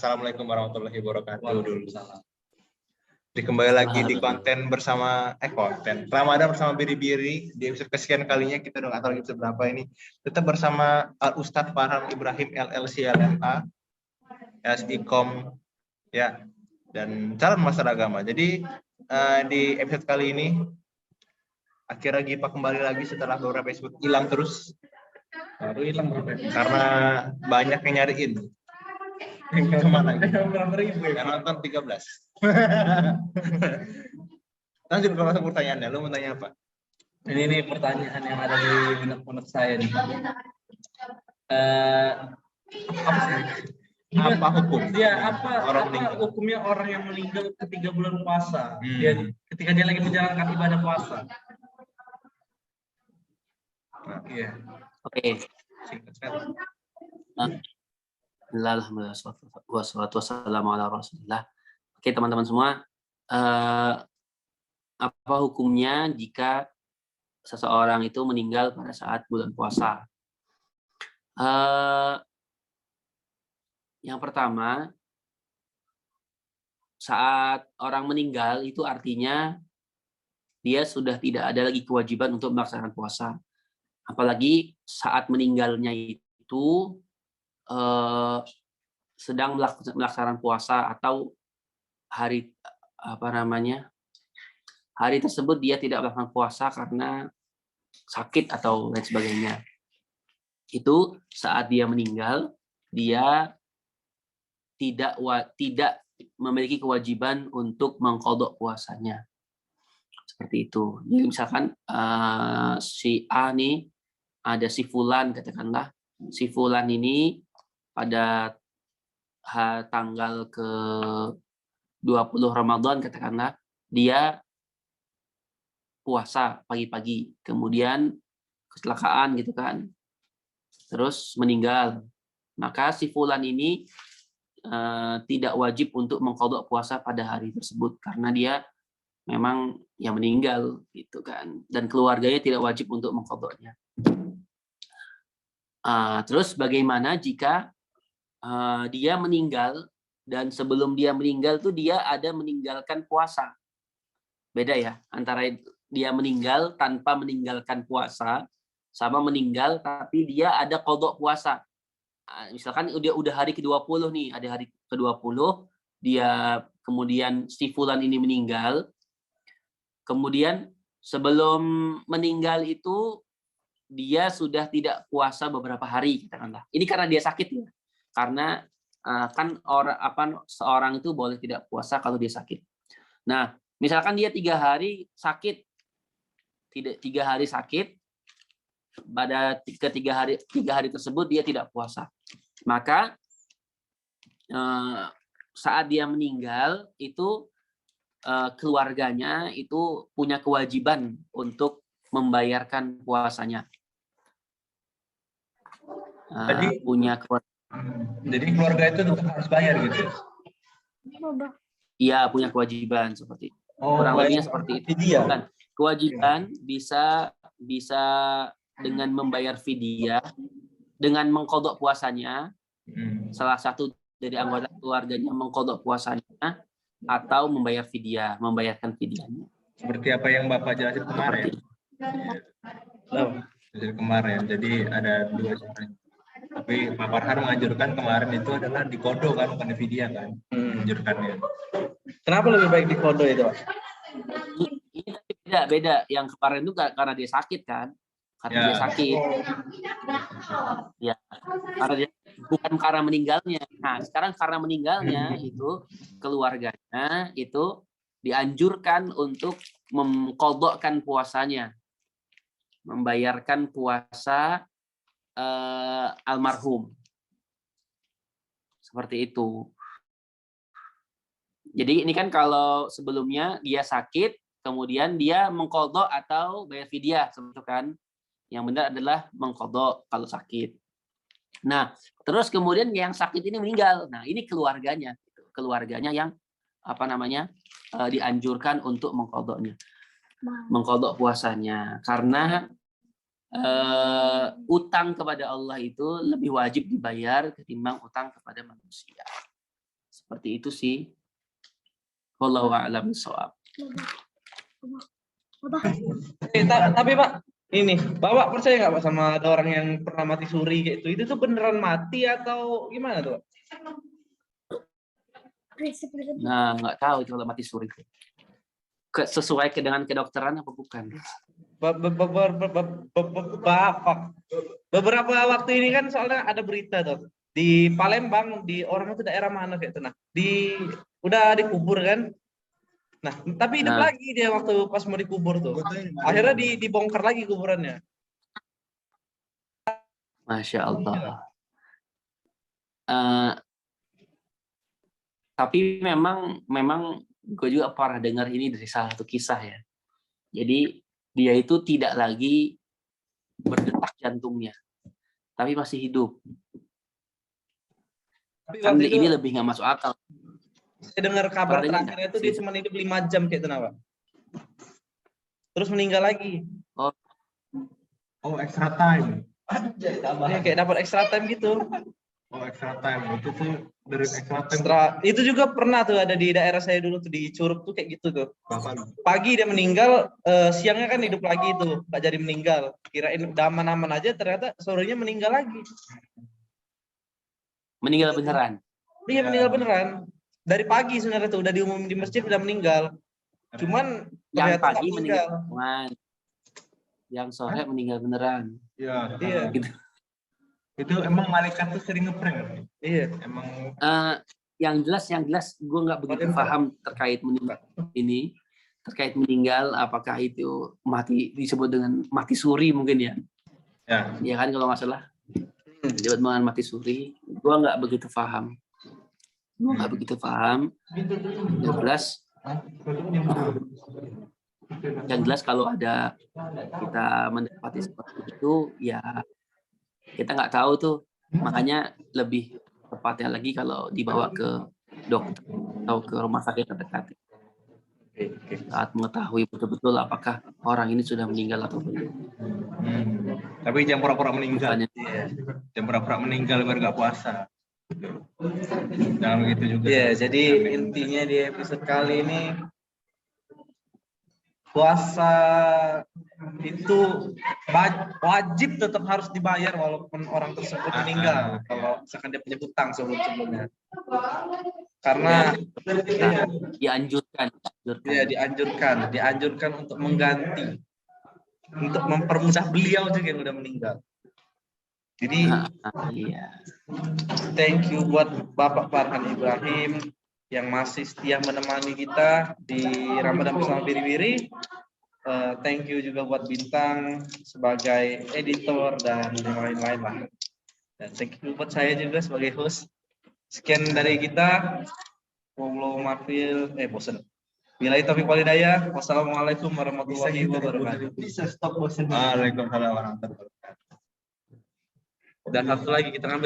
Assalamualaikum warahmatullahi wabarakatuh dulu. Waalaikumsalam. Kembali lagi di konten bersama konten Ramadan bersama Biri-Biri. Di episode kesekian kalinya kita udah nggak tahu episode berapa ini. Tetap bersama Al Ustadz Farhan Ibrahim LLC LMA, SIKOM ya, dan calon master agama. Jadi di episode kali ini akhirnya Gipa kembali lagi setelah beberapa episode hilang terus. Baru hilang berapa? Karena banyak yang nyariin. Kemana lagi? Berapa ribu ya? Yang nonton 13. Lanjut ke masuk pertanyaannya. Lu mau tanya apa? Ini nih pertanyaan yang ada di benak-benak saya nih. Apa sih? Apa hukum? Ya, apa meninggal? hukumnya orang yang meninggal ketika bulan puasa? Ketika dia lagi menjalankan ibadah puasa. Iya. Oke. Alhamdulillah wassalatu wassalamu ala Rasulillah. Oke, teman-teman semua, apa hukumnya jika seseorang itu meninggal pada saat bulan puasa? Yang pertama, saat orang meninggal itu artinya dia sudah tidak ada lagi kewajiban untuk melaksanakan puasa. Apalagi saat meninggalnya itu sedang melaksanakan puasa atau hari hari tersebut dia tidak melaksanakan puasa karena sakit atau lain sebagainya. Itu saat dia meninggal, dia tidak memiliki kewajiban untuk mengqadha puasanya. Seperti itu. Jadi misalkan si A nih, ada si Fulan, katakanlah si Fulan ini pada tanggal ke-20 Ramadan, katakanlah dia puasa pagi-pagi, kemudian kecelakaan gitu kan, terus meninggal. Maka si Fulan ini tidak wajib untuk mengqadha puasa pada hari tersebut karena dia memang yang meninggal gitu kan, dan keluarganya tidak wajib untuk mengqadhanya. Terus bagaimana jika dia meninggal dan sebelum dia meninggal tuh dia ada meninggalkan puasa? Beda ya antara dia meninggal tanpa meninggalkan puasa sama meninggal tapi dia ada qadha puasa. Misalkan udah hari ke-20 nih, ada hari ke-20 dia kemudian si Fulan ini meninggal. Kemudian sebelum meninggal itu dia sudah tidak puasa beberapa hari, katakanlah. Ini karena dia sakit ya. Karena kan seorang itu boleh tidak puasa kalau dia sakit. Nah, misalkan dia 3 hari sakit, tidak 3 hari sakit, pada tiga hari tersebut dia tidak puasa. Maka saat dia meninggal itu keluarganya itu punya kewajiban untuk membayarkan puasanya. Jadi keluarga itu tetap harus bayar gitu? Iya, punya kewajiban seperti itu. Kurang lebihnya seperti itu. Bukan. Kewajiban bisa dengan membayar fidyah, dengan mengqadha puasanya. Salah satu dari anggota keluarganya mengqadha puasanya atau membayar fidyah, membayarkan fidyahnya. Seperti apa yang Bapak jelasin kemarin. Kemarin. Jadi ada 2 cara. Tapi Pak Farhan menganjurkan kemarin itu adalah dikodo kan, bukan di fidyah kan. Menganjurkannya. Kenapa lebih baik di kodo itu? Ini beda. Yang kemarin itu karena dia sakit kan. Karena dia sakit. Ya. Karena dia bukan karena meninggalnya. Nah, sekarang karena meninggalnya itu keluarganya itu dianjurkan untuk mengqadhakan puasanya. Membayarkan puasa almarhum. Seperti itu. Jadi ini kan kalau sebelumnya dia sakit, kemudian dia mengqadha atau bayar fidyah, seperti itu kan. Yang benar adalah mengqadha kalau sakit. Nah, terus kemudian yang sakit ini meninggal. Nah, ini keluarganya yang dianjurkan untuk mengqadhanya. Mengqadha puasanya karena utang kepada Allah itu lebih wajib dibayar ketimbang utang kepada manusia. Seperti itu sih. Wallahu a'lam bishawab. Tapi Pak, ini Bapak percaya nggak Pak sama ada orang yang pernah mati suri kayak itu? Itu tuh beneran mati atau gimana tuh, Pak? Nah, nggak tahu itu kalau mati suri. Sesuai dengan kedokteran apa bukan? Beberapa waktu ini kan soalnya ada berita tuh di Palembang, di orang itu daerah mana kayak itu, nah udah dikubur kan, nah tapi hidup lagi dia waktu pas mau dikubur tuh, akhirnya dibongkar lagi kuburannya. Masya Allah. Tapi memang gue juga pernah dengar ini dari salah satu kisah ya. Jadi dia itu tidak lagi berdetak jantungnya, tapi masih hidup. Kan ini lebih nggak masuk akal. Saya dengar kabar terakhirnya itu dia cuma hidup 5 jam kayak itu, Pak. Terus meninggal lagi. Oh, extra time. Ya, kayak dapat extra time gitu. Oh, extra time. Itu tuh dari extra time. Itu juga pernah tuh ada di daerah saya dulu tuh di Curug tuh kayak gitu tuh. Pagi dia meninggal, siangnya kan hidup lagi tuh, nggak jadi meninggal. Kirain udah aman-aman aja, ternyata sorenya meninggal lagi. Meninggal beneran? Iya, meninggal beneran. Dari pagi sebenarnya tuh udah diumumin di masjid udah meninggal. Cuman yang pagi meninggal beneran, yang sore meninggal beneran. Iya. Gitu. Itu emang malaikat tuh sering ngeprank. Iya. Emang. Yang jelas gue nggak begitu paham terkait meninggal ini, terkait meninggal apakah itu mati disebut dengan mati suri mungkin ya? Ya kan kalau nggak salah. Disebut dengan mati suri, gue nggak begitu paham. Yang jelas kalau ada kita mendapati seperti itu, ya kita nggak tahu tuh. Makanya lebih tepatnya lagi kalau dibawa ke dokter atau ke rumah sakit terdekat. Saat mengetahui betul-betul apakah orang ini sudah meninggal atau belum. Tapi jangan pura-pura meninggal. Jangan pura-pura meninggal biar nggak puasa. Jangan begitu juga. Iya, jadi intinya di episode kali ini puasa itu wajib tetap harus dibayar walaupun orang tersebut meninggal. Kalau misalkan dia punya hutang sebelum-sebelumnya. Karena dianjurkan untuk mengganti, untuk mempermudah beliau juga yang udah meninggal. Jadi thank you buat Bapak Farhan Ibrahim yang masih setia menemani kita di Ramadan bersama Biri-Biri. Thank you juga buat Bintang sebagai editor dan yang lain-lain lah. Dan thank you buat saya juga sebagai host. Sekian dari kita. Bosen. Bila itu walhidayah. Wassalamualaikum warahmatullahi wabarakatuh. Bisa stop bosen. Waalaikumsalam warahmatullahi wabarakatuh. Dan satu lagi kita ngambil